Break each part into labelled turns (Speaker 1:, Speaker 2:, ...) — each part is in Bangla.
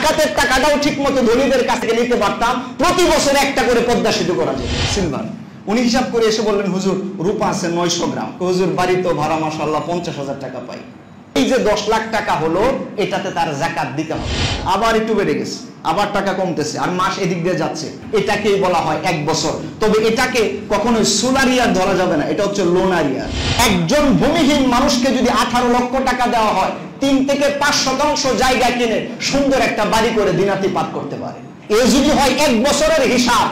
Speaker 1: যাকাতের টাকাটাও ঠিকমতো ধনীদের কাছ থেকে নিতে পারতাম, প্রতি বছর একটা করে পদ্মা সেতু করা যেত। সিলভার উনি হিসাব করে এসে বললেন, হুজুর রূপা আছে 900 গ্রাম। হুজুর বাড়ি তো ভাড়া মাশাআল্লাহ 50,000 টাকা পাই, এই যে 10 লাখ টাকা হলো এটাতে তার যাকাত দিতে হবে। আবার একটু বেড়ে গেছে, আবার টাকা কমতেছে, আর মাস এদিক দিয়ে যাচ্ছে, এটাকেই বলা হয় 1 বছর। তবে এটাকে কখনোই সোলার ইয়ার ধরা যাবে না, এটা হচ্ছে লোনার ইয়ার। একজন ভূমিহীন মানুষকে যদি 18 লক্ষ টাকা দেওয়া হয়, 3 থেকে 5% জায়গা কিনে সুন্দর একটা বাড়ি করে দিনাতিপাত করতে পারে। এ যদি হয় 1 বছরের হিসাব,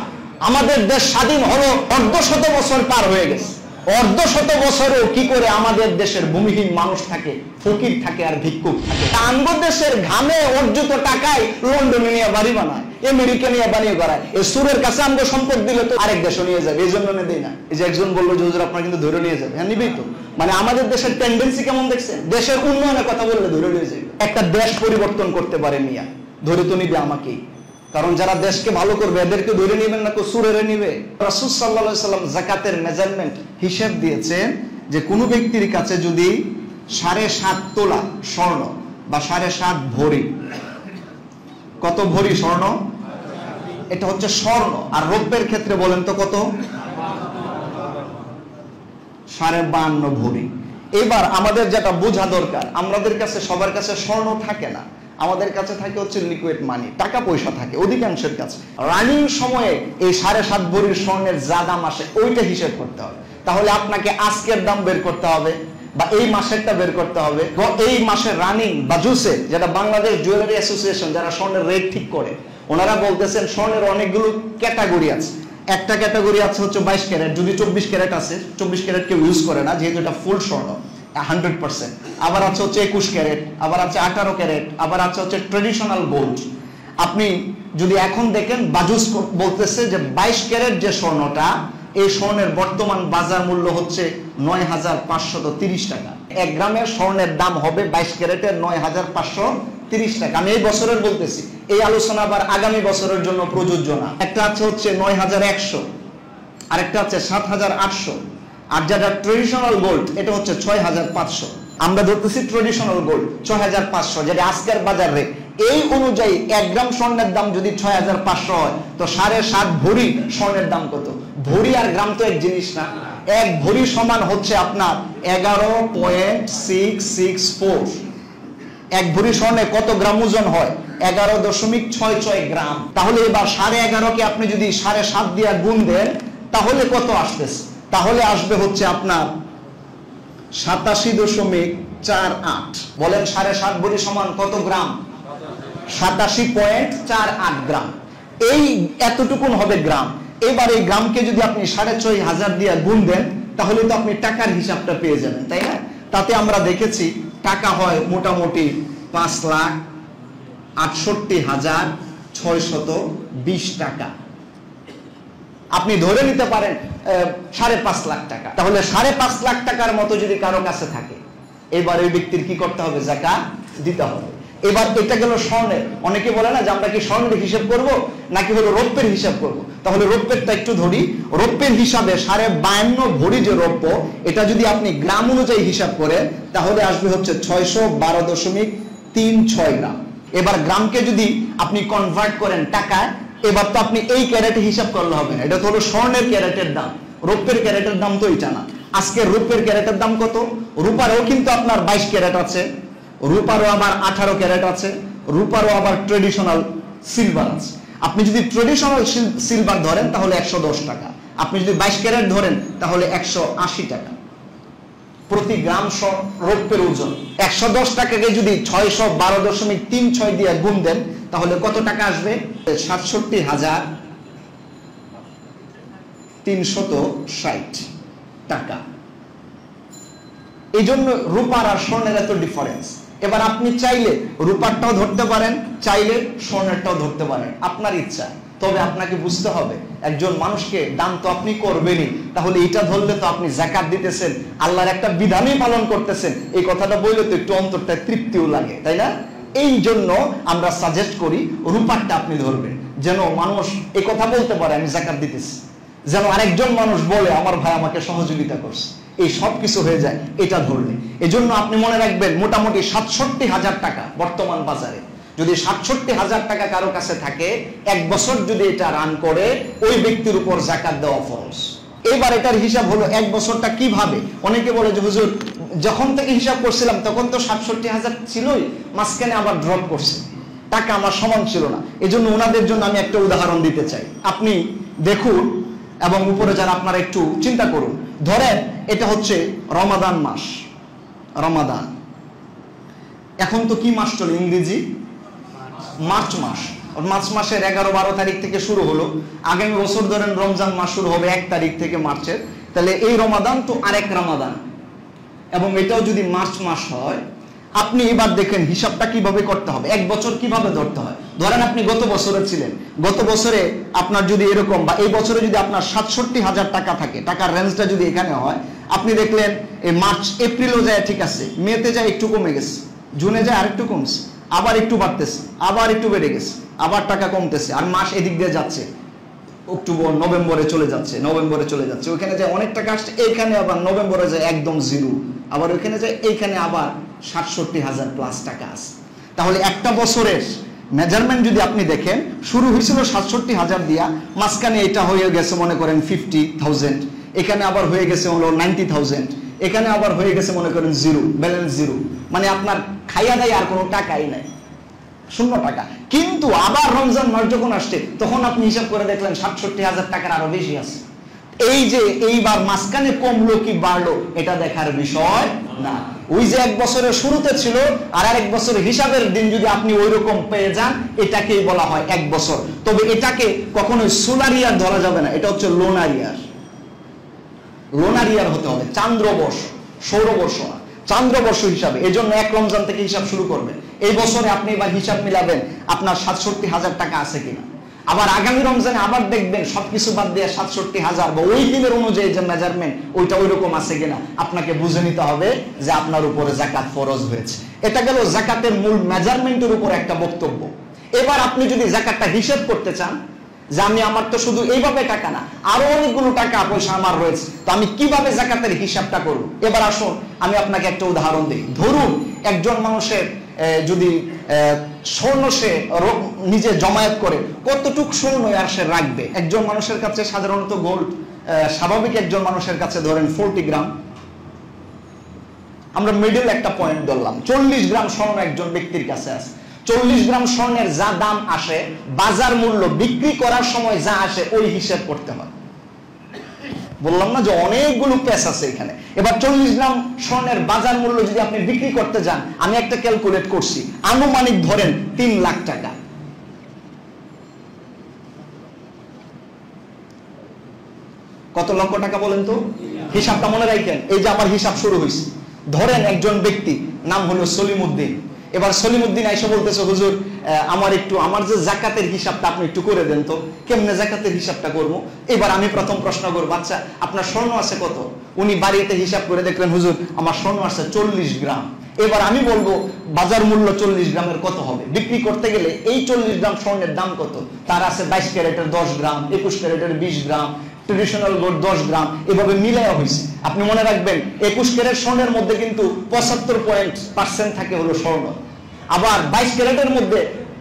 Speaker 1: আমাদের দেশ স্বাধীন হলো 1/2 বছর পার হয়ে গেছে। 1/2 বছরেও কি করে আমাদের দেশের ভূমিহীন মানুষ থাকে, ফকির থাকে আর ভিক্ষুক থাকে। আঙ্গ দেশের ঘামে অর্জিত টাকায় লন্ডনে নিয়ে বাড়ি বানায়, আমেরিকা নিয়ে বানিয়ে করায়। এই সুরের কাছে আমগো সম্পদ দিলে তো আরেক দেশে নিয়ে যাবে, এই জন্য দেই না। এই যে একজন বললো যে হুজুর আপনারা কিন্তু ধরে নিয়ে যাবে, হ্যাঁ নিবেই তো। মানে আমাদের দেশের টেন্ডেন্সি কেমন দেখছেন, দেশের উন্নয়নের কথা বললে ধরে নিয়ে যাবে। একটা দেশ পরিবর্তন করতে পারে মিয়া, ধরে তো নিবে আমাকেই। কারণ যারা দেশকে ভালো করবে এদেরকে ধরে নেবেন না, সুরেরে নিবে। রাসূল সাল্লাল্লাহু আলাইহি সাল্লাম যাকাতের মেজারমেন্ট হিসাব দিয়েছেন যে কোন ব্যক্তির কাছে যদি 7.5 তোলা স্বর্ণ বা 7.5 ভরি, কত ভরি স্বর্ণ? এটা হচ্ছে স্বর্ণ। আর রৌপ্যের ক্ষেত্রে বলেন তো কত? 52.5 ভরি। এবার আমাদের যেটা বোঝা দরকার, আমাদের কাছে সবার কাছে স্বর্ণ থাকে না, আমাদের কাছে থাকে হচ্ছে লিকুইড মানি, টাকা পয়সা থাকে অধিকাংশের কাছে। রানিং সময়ে এই 7.5 ভরির স্বর্ণের যা দাম আসে ওইটা হিসেব করতে হবে। তাহলে আপনাকে আজকের দাম বের করতে হবে বা এই মাসেরটা বের করতে হবে। এই মাসের রানিং বা জুসে, যেটা বাংলাদেশ জুয়েলারি অ্যাসোসিয়েশন যারা স্বর্ণের রেট ঠিক করে, ওনারা বলতেছেন স্বর্ণের অনেকগুলো ক্যাটাগরি আছে। একটা ক্যাটাগরি আছে হচ্ছে 22 ক্যারেট, যদি 24 ক্যারেট আছে, 24 ক্যারেট কেউ ইউজ করে না যেহেতু এটা ফুল স্বর্ণ 100%। আবার আছে হচ্ছে 21 ক্যারেট, আবার আছে 18 ক্যারেট, আবার আছে হচ্ছে ট্রেডিশনাল গোল্ড। আপনি যদি এখন দেখেন বাজুস বলতেছে যে 22 ক্যারেট যে স্বর্ণটা, এই স্বর্ণের বর্তমান বাজার মূল্য হচ্ছে 9,530 টাকা। 1 গ্রামের স্বর্ণের দাম হবে 22 ক্যারেটের 9,530 টাকা। আমি এই বছরের বলতেছি, এই আলোচনা আবার আগামী বছরের জন্য প্রযোজ্য না। একটা আছে হচ্ছে 9,100, আরেকটা আছে 7,800, আর যেটা ট্রেডিশনাল গোল্ড এটা হচ্ছে 6,500। আমরা ধরতেছি ট্রেডিশনাল গোল্ড 6,500, যেটা আজকের বাজার রেট। এই অনুযায়ী 1 গ্রাম স্বর্ণের দাম যদি 6,500 হয়, তো 7.5 ভরি স্বর্ণের দাম কত? ভরি আর গ্রাম তো এক জিনিস না। 1 ভরি সমান হচ্ছে আপনার 11.664। 1 ভরি স্বর্ণে কত গ্রাম ওজন হয়? 11.66 গ্রাম। তাহলে এবার 11.5 কে আপনি যদি 7.5 দিয়ে গুণ দেন, তাহলে কত আসতেছে? তাহলে আসবে হচ্ছে আপনার 87.48। বলেন 7.5 ভরি সমান কত গ্রাম? 87.48 গ্রাম। এই এতটুকুন হবে গ্রাম। এবার এই গ্রামকে যদি আপনি 6,500 দিয়ে গুণ দেন, তাহলে তো আপনি টাকার হিসাবটা পেয়ে যাবেন, তাই না? তাতে আমরা দেখেছি টাকা হয় মোটামুটি 5,68,620 টাকা। আপনি ধরে নিতে পারেন 5.5 লাখ টাকা। তাহলে 5.5 লাখ টাকার মতো যদি কারো কাছে থাকে, এবার ওই ব্যক্তির কি করতে হবে? যাকাত দিতে হবে। এবার এটা গেল স্বর্ণের। অনেকে বলে না যে আমরা কি স্বর্ণের হিসাব করব নাকি হলো রৌপ্যের হিসাব করব। তাহলে রৌপ্যেরটা একটু ধরি। রৌপ্যের হিসাবে 52.5 ভরি যে রৌপ্য, এটা যদি আপনি গ্রাম অনুযায়ী হিসাব করেন, তাহলে আসবে হচ্ছে 612.36 গ্রাম। এবার গ্রামকে যদি আপনি কনভার্ট করেন টাকায়, এবার তো আপনি এই ক্যারেটে হিসাব করলে হবে না। এটা তো হলো স্বর্ণের ক্যারেটের দাম, রৌপ্যের ক্যারেটের দাম তো এটা না। আজকে রৌপ্যের ক্যারেটের দাম কত? রূপারও কিন্তু আপনার 22 ক্যারেট আছে, রূপারও আবার 18 ক্যারেট আছে, রূপারও আবার ট্রেডিশনাল সিলভার আছে। আপনি যদি ট্রেডিশনাল সিলভার ধরেন তাহলে 110 টাকা, আপনি যদি 22 ক্যারেট ধরেন তাহলে 180 টাকা প্রতি গ্রাম রৌপ্যের ওজন। 110 টাকাকে যদি 612.36 দিয়ে গুণ দেন, তাহলে কত টাকা আসবে? 67,360 টাকা। এই জন্য রূপার আর স্বর্ণের এত ডিফারেন্স। এবার আপনি চাইলে রূপারটাও ধরতে পারেন, চাইলে স্বর্ণেরটাও ধরতে পারেন, আপনার ইচ্ছা। তবে আপনাকে বুঝতে হবে, একজন মানুষকে দান তো আপনি করবেনই, তাহলে এটা ধরলে তো আপনি যাকাত দিতেছেন, আল্লাহর একটা বিধানই পালন করতেছেন। এই কথাটা বললে তো একটু অন্তরটা তৃপ্তিও লাগে, তাই না? এই জন্য আমরা সাজেস্ট করি রূপারটা আপনি ধরবেন, যেন মানুষ এই কথা বলতে পারে আমি যাকাত দিতেছি, যেন আরেকজন মানুষ বলে আমার ভাই আমাকে সহযোগিতা করছে। এই সব কিছু হয়ে যায় এটা ধরলে। এজন্য আপনি মনে রাখবেন মোটামুটি 67,000 টাকা বর্তমান বাজারে। যদি ৬৭,০০০ টাকা কারো কাছে থাকে, ১ বছর যদি এটা রান করে, ওই ব্যক্তির উপর যাকাত দেওয়া ফরজ। এবার এটার হিসাব হলো ১ বছরটা কিভাবে। অনেকে বলে যে হুজুর যখন থেকে হিসাব করছিলাম তখন তো ৬৭,০০০ ছিলই, মাঝখানে আবার ড্রপ করছে, টাকা আমার সমান ছিল না। এজন্য ওনাদের জন্য আমি একটা উদাহরণ দিতে চাই। আপনি দেখুন এবং উপরে যারা আপনারা একটু চিন্তা করুন। ধরেন এটা হচ্ছে রমাদান মাস, রমাদান। এখন তো কি মাস চলে? ইংরেজি মার্চ মাস। মার্চ মাসের ১১-১২ তারিখ থেকে শুরু হলো, আগামী বছর ধরেন রমজান মাস শুরু হবে ১ তারিখ থেকে মার্চের। তাহলে এই রমাদান তো আরেক রমাদান, এবং এটাও যদি মার্চ মাস হয়, আপনি এবার দেখেন হিসাবটা কিভাবে করতে হবে, ১ বছর কিভাবে ধরতে হয়। ধরেন আপনি গত বছরে ছিলেন, গত বছরে আপনার যদি এরকম, বা এই বছরে যদি আপনার ৬৭,০০০ টাকা থাকে, টাকার রেঞ্জটা যদি এখানে হয়, আপনি দেখলেন এই মার্চ এপ্রিলও যায় ঠিক আছে, মেতে যায় একটু কমে গেছে, জুনে যায় আরেকটু কমছে, আবার একটু বাড়তেছে, আবার একটু বেড়ে গেছে, আবার টাকা কমতেছে, আর মাস এদিক দিয়ে যাচ্ছে, অক্টোবর নভেম্বরে চলে যাচ্ছে, নভেম্বরে চলে যাচ্ছে, ওইখানে যায় অনেক টাকা আসছে, এইখানে আবার নভেম্বরে যায় একদম জিরো, আবার ওইখানে যায়, এইখানে আবার ৬৭,০০০ প্লাস টাকা আছে। তাহলে একটা বছরের মেজারমেন্ট যদি আপনি দেখেন, শুরু হয়েছিল ৬৭,০০০ দিয়া, মাঝখানে এটা হয়ে গেছে মনে করেন 50,000, এখানে আবার হয়ে গেছে হলো 90,000, এখানে আবার হয়ে গেছে মনে করেন জিরো, ব্যালেন্স জিরো, মানে আপনার খাইয়া দেয় আর কোনো টাকাই নাই, শূন্য টাকা। কিন্তু আবার রমজান মাস যখন আসছে, তখন আপনি হিসাব করে দেখলেন ৬৭,০০০ টাকার আরো বেশি আছে। এই যে এইবার মাঝখানে কমলো কি বাড়লো, এটা দেখার বিষয় না। ওই যে ১ বছরের শুরুতে ছিল আর আরেক বছরের হিসাবের দিন যদি আপনি ওই রকম পেয়ে যান, এটাকেই বলা হয় ১ বছর। তবে এটাকে কখনোই সোলার ইয়ার ধরা যাবে না, এটা হচ্ছে লোনার ইয়ার। লোনার ইয়ার হতে হবে, চান্দ্রবর্ষ, সৌরবর্ষ না, চান্দ্রবর্ষ হিসাবে। এই জন্য ১ রমজান থেকে হিসাব শুরু করবেন। এই বছরে আপনি এবার হিসাব মিলাবেন আপনার ৬৭,০০০ টাকা আছে কিনা। আবার আগামী রমজানে আবার দেখবেন সবকিছু বাদ দিয়ে ৬৭,০০০ বা ওই দিনের অনুযায়ী যে মেজারমেন্ট, ওইটা ওই রকম আছে কিনা আপনাকে বুঝে নিতে হবে যে আপনার উপরে যাকাত ফরজ হয়েছে। এটা গেল যাকাতের মূল মেজারমেন্টের উপর একটা বক্তব্য। এবার আপনি যদি যাকাতটা হিসাব করতে চান, যে আমি আমার তো শুধু এইভাবে টাকা না, আরো অনেকগুলো টাকা পয়সা আমার রয়েছে, তো আমি কিভাবে যাকাতের হিসাবটা করব। এবার আসুন আমি আপনাকে একটা উদাহরণ দিই। ধরুন একজন মানুষের যদি স্বর্ণ সে নিজে জমায়েত করে, কতটুক স্বর্ণ আর সে রাখবে। একজন মানুষের কাছে সাধারণত গোল্ড স্বাভাবিক একজন মানুষের কাছে ধরেন 40 গ্রাম, আমরা মিডল একটা পয়েন্ট ধরলাম, 40 গ্রাম স্বর্ণ একজন ব্যক্তির কাছে আছে। 40 গ্রাম স্বর্ণের যা দাম আসে, বাজার মূল্য বিক্রি করার সময় যা আসে, ওই হিসাব করতে হয়। বললাম না যে অনেকগুলো পেস আছে এখানে। এবার 40 গ্রাম স্বর্ণের বাজার মূল্য যদি আপনি বিক্রি করতে যান, আমি একটা ক্যালকুলেট করছি, আনুমানিক ধরেন 3 লাখ টাকা। কত লক্ষ টাকা বলেন তো? হিসাবটা মনে রাখেন। এই যে আমার হিসাব শুরু হয়েছে, ধরেন একজন ব্যক্তি নাম হলো সলিমউদ্দিন। এবার সলিমউদ্দিন আইসা বলতেছে, হুজুর আমার যে যাকাতের হিসাবটা আপনি একটু করে দেন তো। কেমনে যাকাতের হিসাবটা করব? এবার আমি প্রথম প্রশ্ন করব, আচ্ছা আপনার স্বর্ণ আছে কত? উনি বাড়িতে হিসাব করে দেখলেন, হুজুর আমার স্বর্ণ আছে 40 গ্রাম। এবার আমি বলবো বাজার মূল্য 40 গ্রামের কত হবে, বিক্রি করতে গেলে এই 40 গ্রাম স্বর্ণের দাম কত? তার আছে 22 ক্যারেটের 10 গ্রাম, 21 ক্যারেটের 20 গ্রাম, ট্রেডিশনাল গোল্ড 10 গ্রাম, এভাবে মিলাইয়া হয়েছে। আপনি মনে রাখবেন 21 ক্যারেট স্বর্ণের মধ্যে কিন্তু 75% থাকে হলো স্বর্ণ। আবার 22 ক্যারেটের মধ্যে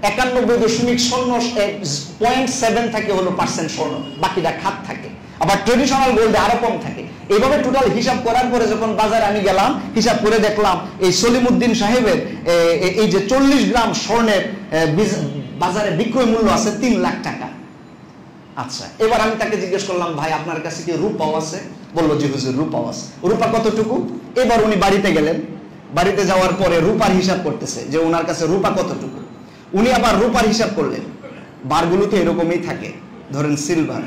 Speaker 1: 91.0.7 থাকে হলো পার্সেন্ট স্বর্ণ, বাকিটা খাত থাকে। আবার ট্রেডিশনাল গোল্ডে আরো কম থাকে। এইভাবে টোটাল হিসাব করার পরে যখন বাজারে আমি গেলাম, হিসাব করে দেখলাম এই সলিমউদ্দিন সাহেবের এই যে 40 গ্রাম স্বর্ণের বাজারে বিক্রয় মূল্য আছে 3 লাখ টাকা। আচ্ছা, এবার আমি তাকে জিজ্ঞেস করলাম, ভাই আপনার কাছে কি রূপাও আছে? বললো জি হুজুর রূপাও আছে। রূপা কতটুকু? এবার উনি বাড়িতে গেলেন, বাড়িতে যাওয়ার পরে রূপার হিসাব করতেছে যে ওনার কাছে রূপা কতটুকু। উনি আবার রূপার হিসাব করলেন, বারগুলো তো এরকমই থাকে, ধরেন সিলভার।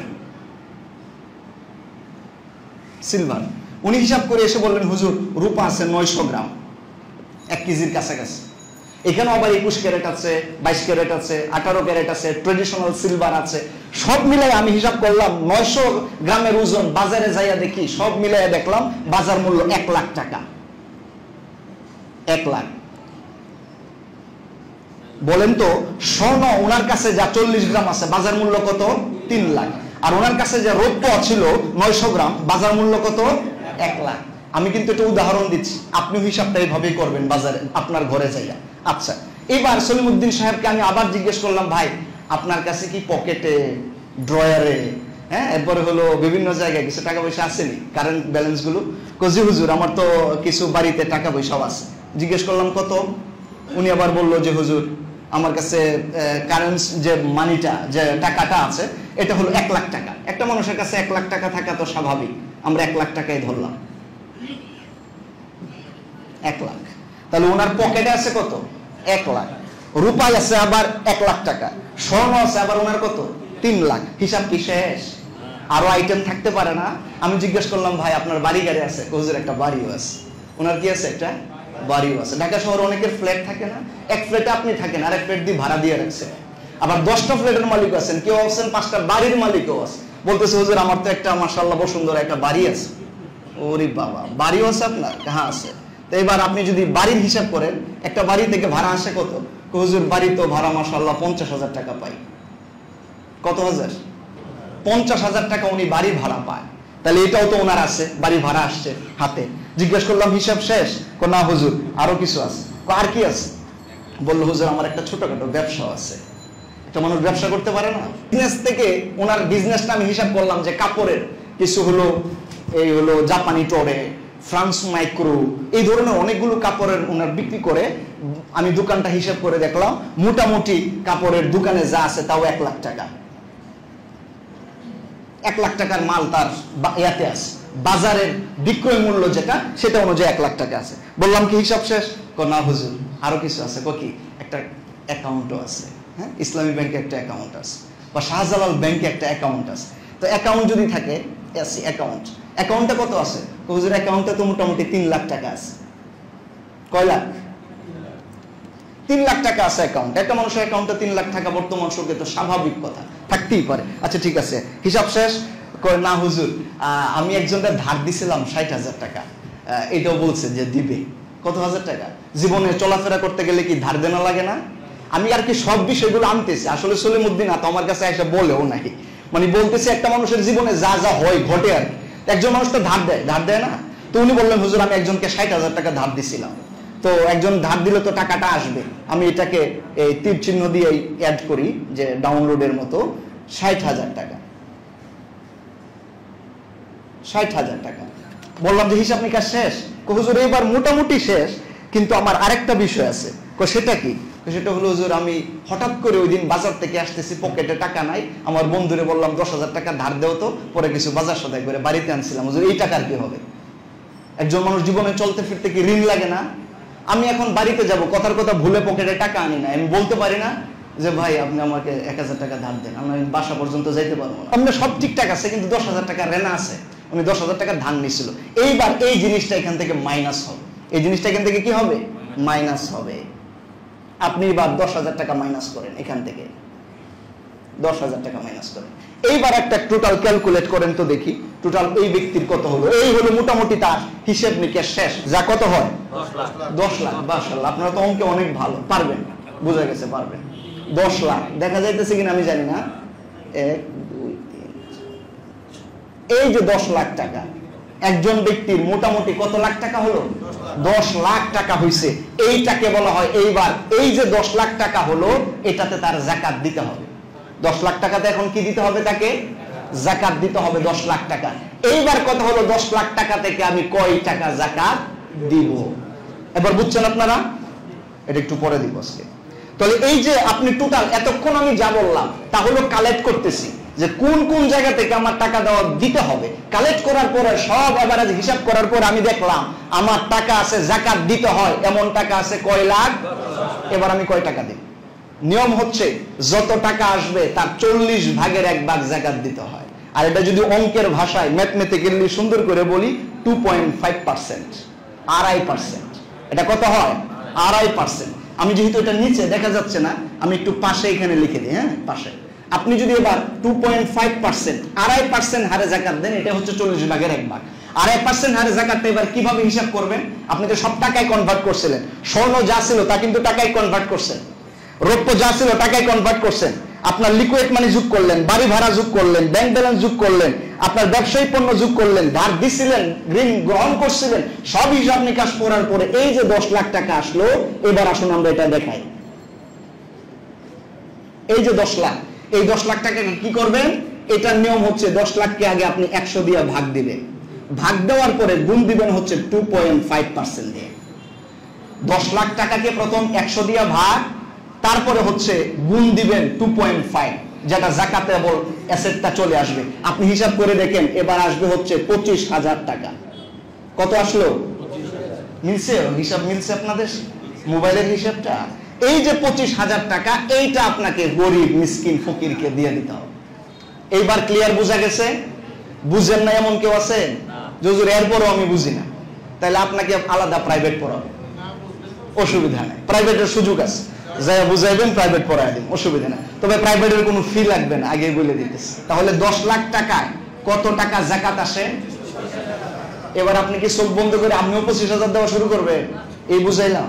Speaker 1: উনি হিসাব করে এসে বললেন, হুজুর রূপা আছে 900 গ্রাম, 1 কেজির কাছাকাছি। এখানে আবার 21 ক্যারেট আছে, 22 ক্যারেট আছে, 18 ক্যারেট আছে, ট্রেডিশনাল সিলভার আছে। সব মিলাই আমি হিসাব করলাম 900 গ্রামের ওজন। বাজারে যাইয়া দেখি সব মিলাইয়া দেখলাম বাজার মূল্য 1 লাখ টাকা। 1 লাখ। বলেন তো স্বর্ণ ওনার কাছে যা 40 গ্রাম আছে, বাজার মূল্য কত? 3 লাখ। আর ওনার কাছে যে রৌপ্য ছিল 900 গ্রাম, বাজার মূল্য কত? 1 লাখ। আমি কিন্তু একটা উদাহরণ দিচ্ছি, আপনি হিসাবটা এইভাবেই করবেন বাজারে আপনার ঘরে যাইয়া। আচ্ছা, এবার সলিমউদ্দিন সাহেবকে আমি আবার জিজ্ঞেস করলাম, ভাই আপনার কাছে কি পকেটে, ড্রয়ারে, হ্যাঁ এরপরে হলো বিভিন্ন জায়গায় কিছু টাকা পয়সা আসেনি, কারেন্ট ব্যালেন্স গুলো? কজি হুজুর আমার তো কিছু বাড়িতে টাকা পয়সাও আছে। জিজ্ঞেস করলাম কত? উনি আবার বললো যে হুজুর আমার কাছে কারেন্ট যে মানিটা, যে টাকাটা আছে এটা হলো 1 লাখ টাকা। একটা মানুষের কাছে 1 লাখ টাকা থাকা তো স্বাভাবিক, আমরা 1 লাখ টাকাই ধরলাম। 1 লাখ। তাহলে ওনার পকেটে আছে কত? 1 লাখ। রূপায় আছে আবার 1 লাখ টাকা, স্বর্ণ আছে আবার ওনার কত? 3 লাখ। হিসাব কি শেষ? আরো আইটেম থাকতে পারে না? আমি জিজ্ঞেস করলাম, ভাই আপনার বাড়ি গাড়ি আছে? হুজুর একটা বাড়িও আছে। ওনার কি আছে? একটা বাড়িও আছে। ঢাকা শহরে অনেকের ফ্ল্যাট থাকে না, এক ফ্ল্যাটে আপনি থাকেন, আরেক ফ্ল্যাট দিয়ে ভাড়া দিয়ে রাখছেন। আবার 10টা ফ্ল্যাটের মালিক আছেন, কেউ আছেন 5টা বাড়ির মালিকও আছে। বলতেছে হুজুর আমার তো একটা মাশাআল্লাহ বসুন্ধরা একটা বাড়ি আছে। ওরে বাবা, বাড়িও আছে আপনার? হ্যাঁ আছে। তো এবার আপনি যদি বাড়ির হিসাব করেন, একটা বাড়ি থেকে ভাড়া আসে কত? হুজুর বাড়ি তো ভাড়া মাশাআল্লাহ 50,000 টাকা পাই। কত হাজার? 50,000 টাকা উনি বাড়ি ভাড়া পায়। তাহলে এটাও তো ওনার আছে, বাড়ি ভাড়া আসছে হাতে। জিজ্ঞেস করলাম হিসাব শেষ? না হুজুর আরো কিছু আছে। আর কি আছে? বললো হুজুর আমার একটা ছোটখাটো ব্যবসা আছে। একটা মানুষ ব্যবসা করতে পারে না? বিজনেস থেকে ওনার বিজনেসটা আমি হিসাব করলাম যে কাপড়ের কিছু হলো, এই হলো জাপানি টরে, ফ্রান্স মাইক্রো, এই ধরনের অনেকগুলো কাপড়ের ওনার বিক্রি করে। আমি দোকানটা হিসাব করে দেখলাম, মোটামুটি কাপড়ের দোকানে যা আছে তাও 1 লাখ টাকা। 1 লাখ টাকার মাল তার ইয়াতে আছে, বাজারের বিক্রয় মূল্য যেটা সেটা অনুযায়ী 1 লাখ টাকা আছে। বললাম কি হিসাব শেষ? না হুজুর আরো কিছু আছে। কি? একটা অ্যাকাউন্টও আছে, হ্যাঁ ইসলামী ব্যাংকে একটা অ্যাকাউন্ট আছে, বা শাহজালাল ব্যাংকে একটা অ্যাকাউন্ট আছে। তো অ্যাকাউন্ট যদি থাকে, অ্যাকাউন্টটা কত আছে? হুজুর অ্যাকাউন্টে তো মোটামুটি 3 লাখ টাকা আছে। কয় লাখ? 3 লাখ টাকা আছে অ্যাকাউন্ট। একটা মানুষের অ্যাকাউন্টে 3 লাখ টাকা বর্তমান যুগে তো স্বাভাবিক কথা, থাকতেই পারে। আচ্ছা ঠিক আছে, হিসাব শেষ? না হুজুর আমি একজনকে ধার দিছিলাম 60,000 টাকা, এটাও বলছে যে দিবে। কত হাজার টাকা? জীবনে চলাফেরা করতে গেলে কি ধার দেনা লাগে না? আমি আর কি সব বিষয়গুলো আনতেছি, আসলে সলিমউদ্দিন তো আমার কাছে এসে বলেও নাকি, মানে বলতেছে একটা মানুষের জীবনে যা যা হয় ঘটে আর কি। একজন মানুষ তো ধার দেয় না? তো উনি বললেন হুজুর আমি একজনকে 60,000 টাকা ধার দিছিলাম। তো একজন ধার দিলে তো টাকাটা আসবে, আমি এটাকে এই তীর চিহ্ন দিয়ে অ্যাড করি যে ডাউনলোডের মতো, 60,000 টাকা। 60,000 টাকা। বললাম যে হিসাব নিকাশ শেষ? হুজুর এবার মোটামুটি শেষ, কিন্তু আমার আরেকটা বিষয় আছে। সেটা কি? সেটা হলো হুজুর আমি হঠাৎ করে ওই দিন বাজার থেকে আসতেছি, পকেটে টাকা নাই, আমার বন্ধুরে বললাম 10,000 টাকা ধার দেও তো, পরে কিছু বাজার সদাই করে বাড়িতে আনছিলাম। হুজুর এই টাকার কি হবে? একজন মানুষ জীবনে চলতে ফিরতে কি ঋণ লাগে না? আমি এখন বাড়িতে যাব, কথার কথা ভুলে পকেটে টাকা আনি না, আমি বলতে পারি না যে ভাই আপনি আমাকে 1,000 টাকা ধার দেন, আমি বাসা পর্যন্ত যাইতে পারবো না। আপনার সব ঠিকঠাক আছে, কিন্তু 10,000 টাকা রেনা আছে। উনি 10,000 টাকা ধার নিছিল। এইবার এই জিনিসটা এখান থেকে মাইনাস হবে। এই জিনিসটা এখান থেকে কি হবে? মাইনাস হবে। আপনি এবার 10,000 টাকা মাইনাস করেন, এখান থেকে 10,000 টাকা মাইনাস করেন। এইবার একটা টোটাল ক্যালকুলেট করেন তো দেখি, টোটাল এই ব্যক্তির কত হলো। এই হলো মোটামুটি তার হিসেব নিকেশ শেষ। যা কত হয়? 10 লাখ। মাশাআল্লাহ আপনারা তো অঙ্কে অনেক ভালো, পারবেন, বোঝা গেছে পারবেন। 10 লাখ দেখা যাইতেছে কিনা আমি জানি না। 1 2 3, এই যে 10 লাখ টাকা একজন ব্যক্তির মোটামুটি কত লাখ টাকা হলো? 10 লাখ টাকা হইছে। এইটাকে বলা হয়, এইবার এই যে 10 লাখ টাকা হলো এটাতে তার যাকাত দিতে হবে। 10 লাখ টাকাতে এখন কি দিতে হবে? তাকে যাকাত দিতে হবে 10 লাখ টাকা। এইবার কথা হলো 10 লাখ টাকা থেকে আমি কয় টাকা যাকাত দিব? এবার বুঝছেন আপনারা? এটা একটু পরে দিব আজকে। তাহলে এই যে আপনি টোটাল এতক্ষণ আমি যা বললাম তা হলো কালেক্ট করতেছি যে কোন কোন জায়গা থেকে আমার টাকা দেওয়া দিতে হবে। কালেক্ট করার পরে সব এভারেজ হিসাব করার পর আমি দেখলাম আমার টাকা আছে যাকাত দিতে হয় এমন টাকা আছে কয় লাখ। এবার আমি কয় টাকা দেব? নিয়ম হচ্ছে যত টাকা আসবে তার 40 ভাগের 1 ভাগ যাকাত দিতে হয়। আর এটা যদি অঙ্কের ভাষায় ম্যাথমেটিক্যালি সুন্দর করে বলি 2.5%, 2.5%। এটা কত হয়? 2.5%। আমি যেহেতু এটা নিচে দেখা যাচ্ছে না, আমি একটু পাশে এখানে লিখে দিই। হ্যাঁ পাশে আপনি যদি এবার 2.5%, 2.5% হারে যাকাত দেন, এটা হচ্ছে 40 ভাগের 1 ভাগ। 2.5% হারে যাকাতটা এবার কিভাবে হিসাব করবেন? আপনি তো সব টাকায় কনভার্ট করছিলেন, স্বর্ণ যা ছিল তা কিন্তু টাকায় কনভার্ট করছেন, রৌপ্য যা ছিল টাকায় কনভার্ট করছেন, আপনার লিকুইড মানি যোগ করলেন, বাড়ি ভাড়া যোগ করলেন, ব্যাংক ব্যালেন্স যোগ করলেন, আপনার ব্যবসায়ী পণ্য যোগ করলেন, ধার দিছিলেন, ঋণ গ্রহণ করছিলেন, সব হিসাব নিকাশ করার পরে এই যে 10 লাখ টাকা আসলো। এবার আসুন আমরা এটা দেখাই। এই যে 10 লাখ, এই 10 লাখ টাকাকে কি করবেন? এটার নিয়ম হচ্ছে 10 লাখকে আগে আপনি 100 দিয়ে ভাগ দিবেন, ভাগ দেওয়ার পরে গুণ দিবেন হচ্ছে 2.5% দিয়ে। 10 লাখ টাকাকে প্রথম 100 দিয়ে ভাগ, তারপরে হচ্ছে গুণ দিবেন 2.5, যেটা যাকাতেবল অ্যাসেটটা চলে আসবে। আপনি হিসাব করে দেখেন, এবার আসবে হচ্ছে 25,000 টাকা। কত আসলো? মিলছে? হিসাব মিলছে আপনাদের মোবাইলের হিসাবটা? এই যে 25,000 টাকা, এইটা আপনাকে গরিব মিসকিন ফকিরকে দিয়ে দিতে হবে। এইবার ক্লিয়ার বোঝা গেছে? বুঝেন না এমন কেউ আছে? হুজুর এরপরও আমি বুঝি না, তাহলে আপনাকে আলাদা প্রাইভেট পড়াবো, অসুবিধা নেই, প্রাইভেটের সুযোগ আছে, যাই বুঝাইবেন প্রাইভেট পড়াই দিন, অসুবিধা নেই। তবে প্রাইভেটের কোনো ফি লাগবে না, আগে বলে দিতেছি। তাহলে 10 লাখ টাকায় কত টাকা যাকাত আসে? এবার আপনি কি চোখ বন্ধ করে আপনিও 25,000 দেওয়া শুরু করবেন? এই বুঝাইলাম?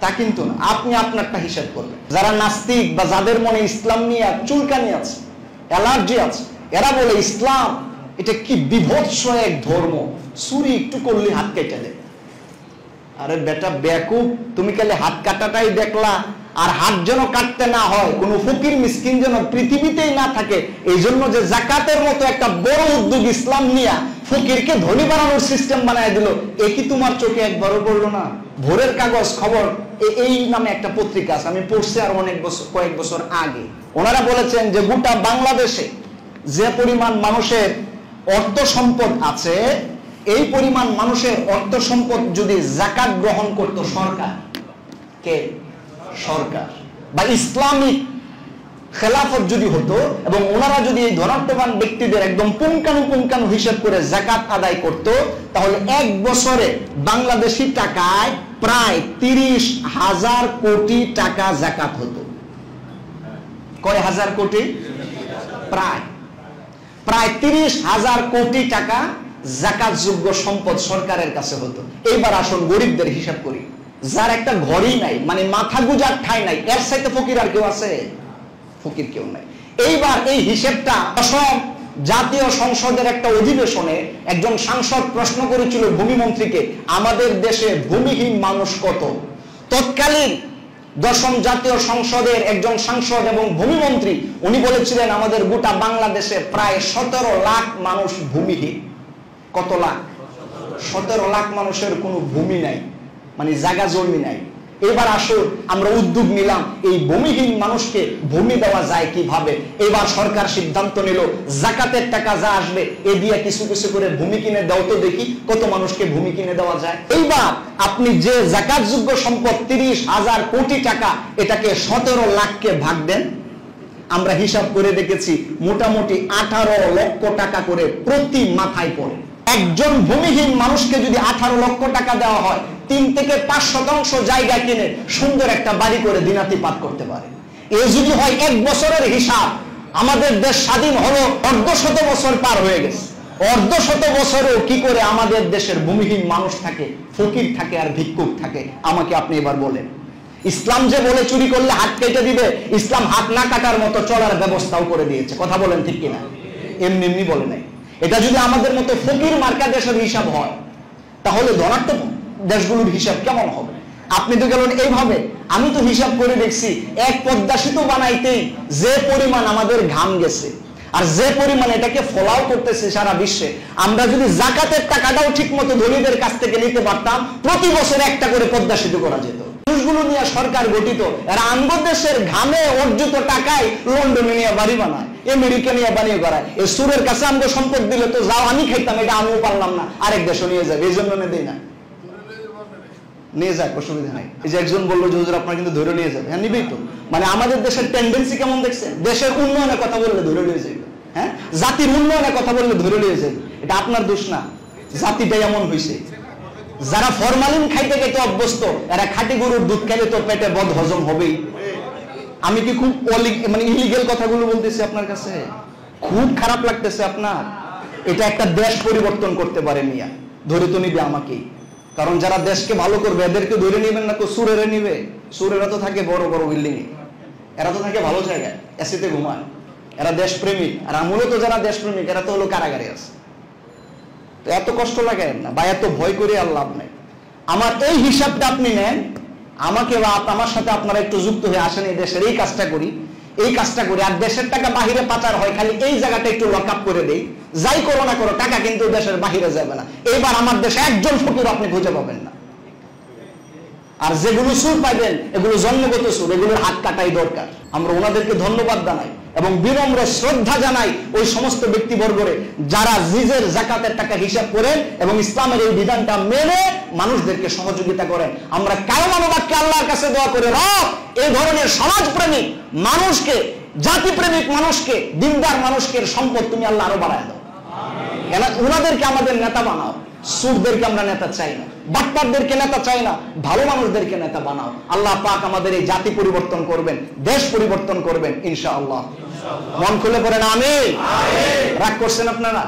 Speaker 1: তা কিন্তু না, আপনি আপনারটা হিসাব করবেন। যারা নাস্তিক বা যাদের মনে ইসলাম নিয়ে চুলকানি আছে, অ্যালার্জি আছে, এরা বলে ইসলাম এটা কি বিভৎস এক ধর্ম, চুরি একটু করলে হাত কেটে দেয়। আরে বেটা বেকুব, তুমি খালি হাত কাটাটাই দেখলা, আর হাত যেন কাটতে না হয়, কোন ফকির মিসকিন যেন পৃথিবীতেই না থাকে, এই জন্য যে যাকাতের মতো একটা বড় উদ্যোগ ইসলাম নিয়ে ফকিরকে ধনী বানানোর সিস্টেম বানায় দিল, এ কি তোমার চোখে একবারও পড়লো না? ভোরের কাগজ খবর এই নামে একটা পত্রিকা আছে, আমি পড়ছি আর কয়েক বছর আগে। ওনারা বলেছেন যে গোটা বাংলাদেশে যে পরিমাণ মানুষের অর্থ সম্পদ আছে, এই পরিমাণ মানুষের অর্থ সম্পদ যদি যাকাত গ্রহণ করত সরকার, কে? সরকার বা ইসলামিক খেলাফত যদি হতো, এবং ওনারা যদি এই ধনাত্মবান ব্যক্তিদের একদম পুঙ্খানুপুঙ্খানু হিসাব করে যাকাত আদায় করত, তাহলে এক বছরে বাংলাদেশি টাকায় প্রায় 30,000 কোটি টাকা যাকাত হতো। কয় হাজার কোটি? প্রায় 30,000 কোটি টাকা যাকাতযোগ্য সম্পদ সরকারের কাছে হতো। এইবার আসুন গরিবদের হিসাব করি, যার একটা ঘরই নাই, মানে মাথা গুজার ঠাঁই নাই, এর সাথে ফকির আর কেউ আছে? ফকির কেউ নাই। এইবার এই হিসেবটা সব জাতীয় সংসদের একটা অধিবেশনে একজন সাংসদ প্রশ্ন করেছিল ভূমিমন্ত্রীকে, আমাদের দেশে ভূমিহীন মানুষ কত? তৎকালীন 10ম জাতীয় সংসদের একজন সাংসদ এবং ভূমিমন্ত্রী, উনি বলেছিলেন আমাদের গোটা বাংলাদেশে প্রায় 17 লাখ মানুষ ভূমিহীন। কত লাখ? 17 লাখ মানুষের কোনো ভূমি নাই, মানে জায়গা জমি নাই। এবার আসুন আমরা উদ্যোগ নিলাম, এই ভূমিহীন মানুষকে ভূমি দেওয়া যায় কিভাবে। এবার সরকার সিদ্ধান্ত নিল, যাকাতের টাকা যা আসবে এ দিয়ে কিছু কিছু করে ভূমি কিনে দাও, তো দেখি কত মানুষকে ভূমি কিনে দেওয়া যায়। এইবার আপনি যে যাকাতযোগ্য সম্পদ 30,000 কোটি টাকা, এটাকে 17 লাখকে ভাগ দেন। আমরা হিসাব করে দেখেছি মোটামুটি 18 লক্ষ টাকা করে প্রতি মাথায় পড়ে। একজন ভূমিহীন মানুষকে যদি 18 লক্ষ টাকা দেওয়া হয়, 3 থেকে 5% জায়গা কিনে সুন্দর একটা বাড়ি করে দিনাতিপাত করতে পারে। এ যদি হয় 1 বছরের হিসাব, আমাদের দেশ স্বাধীন হলো 1/2 বছর পার হয়ে গেছে। 1/2 বছরেও কি করে আমাদের দেশের ভূমিহীন মানুষ থাকে, ফকির থাকে আর ভিক্ষুক থাকে? আমাকে আপনি এবার বলেন। ইসলাম যে বলে চুরি করলে হাত কেটে দিবে, ইসলাম হাত না কাটার মতো চলার ব্যবস্থাও করে দিয়েছে। কথা বলেন ঠিক কিনা? এমনি এমনি বলে নাই। এটা যদি আমাদের মতো ফকির মার্কা দেশের হিসাব হয়, তাহলে ধনাত্মক দেশগুলোর হিসাব কেমন হবে? আপনি তো গেলেন এইভাবে, আমি তো হিসাব করে দেখছি এক পদ্মা সেতু বানাইতেই যে পরিমাণ আমাদের ঘাম গেছে, আর যে পরিমাণ এটাকে ফলাও করতেছে সারা বিশ্বে, আমরা যদি যাকাতের টাকাটাও ঠিক মতো ধনীদের কাছ থেকে নিতে পারতাম, প্রতি বছর একটা করে পদ্মা সেতু করা যেত। মানুষগুলো নিয়ে সরকার গঠিত, এরা আঙ্গ দেশের ঘামে অর্জিত টাকায় লন্ডনে নিয়ে বাড়ি বানায়, আমেরিকা নিয়ে বানিয়ে করায়। এই সুরের কাছে আমাকে সম্পদ দিলে তো যাও আমি খাইতাম, এটা আমিও পারলাম না, আরেক দেশও নিয়ে যাবে, এই জন্য দেই না। নিয়ে যাক, অসুবিধা নাই। এই যে একজন বললো যে হুজুর আপনার কিন্তু ধরে নিয়ে যাবে, হ্যাঁ নিবেই তো। মানে আমাদের দেশের টেন্ডেন্সি কেমন দেখছেন? দেশের উন্নয়নের কথা বললে ধরে নিয়ে যাবে, হ্যাঁ, জাতির উন্নয়নের কথা বললে ধরে নিয়ে যাবে। এটা আপনার দোষ না, জাতিটাই এমন হয়েছে। যারা ফরমালিন খাইতে খাইতে অভ্যস্ত, এরা খাঁটি গরুর দুধ খাইলে তো পেটে বদ হজম হবেই। আমি কি খুব মানে ইলিগেল কথাগুলো বলতেছি আপনার কাছে? খুব খারাপ লাগতেছে আপনার? এটা একটা দেশ পরিবর্তন করতে পারে মিয়া, ধরে তো নিবে আমাকেই। কারণ যারা দেশকে ভালো করবে এদেরকে ধরে নিবেন না, তো সুরেরা নিবে। সুরেরা তো থাকে বড় বড় বিল্ডিং এ, এরা তো থাকে ভালো জায়গায়, এসিতে ঘুমায়, এরা দেশপ্রেমিক। আর মূলত যারা দেশপ্রেমিক এরা তো হলো কারাগারে আছে। তো এত কষ্ট লাগে না বা এত ভয় করে আর লাভ নাই। আমার এই হিসাবটা আপনি নেন, আমাকে বা আমার সাথে আপনারা একটু যুক্ত হয়ে আসেন, এই দেশের এই কাজটা করি। এই কাজটা করি, আর দেশের টাকা বাহিরে পাচার হয়, খালি এই জায়গাটা একটু লক আপ করে দেই, যাই করো না করো টাকা কিন্তু দেশের বাহিরে যাবে না। এবার আমার দেশে একজন ফকির আপনি খুঁজে পাবেন না। আর যেগুলো সুর পাইবেন এগুলো জন্মগত সুর, এগুলোর হাত কাটাই দরকার। আমরা ওনাদেরকে ধন্যবাদ জানাই এবং বিনম্র শ্রদ্ধা জানাই ওই সমস্ত ব্যক্তিবর্গরে যারা নিজের যাকাতের টাকা হিসাব করেন এবং ইসলামের এই বিধানটা মেনে মানুষদেরকে সহযোগিতা করেন। আমরা কায়ম অনুবাদকে আল্লাহর কাছে দোয়া করে, রব এই ধরনের সমাজপ্রেমিক মানুষকে, জাতিপ্রেমিক মানুষকে, দিনদার মানুষকে সম্পদ তুমি আল্লাহ আরো বাড়ায় দাও। কেন ওনাদেরকে আমাদের নেতা বানাও। সুরদেরকে আমরা নেতা চাই না, বাটপারদেরকে নেতা চাই না, ভালো মানুষদেরকে নেতা বানাও। আল্লাহ পাক আমাদের এই জাতি পরিবর্তন করবেন, দেশ পরিবর্তন করবেন ইনশাআল্লাহ। মন খুলে পড়েন আমিন। রাগ করছেন আপনারা?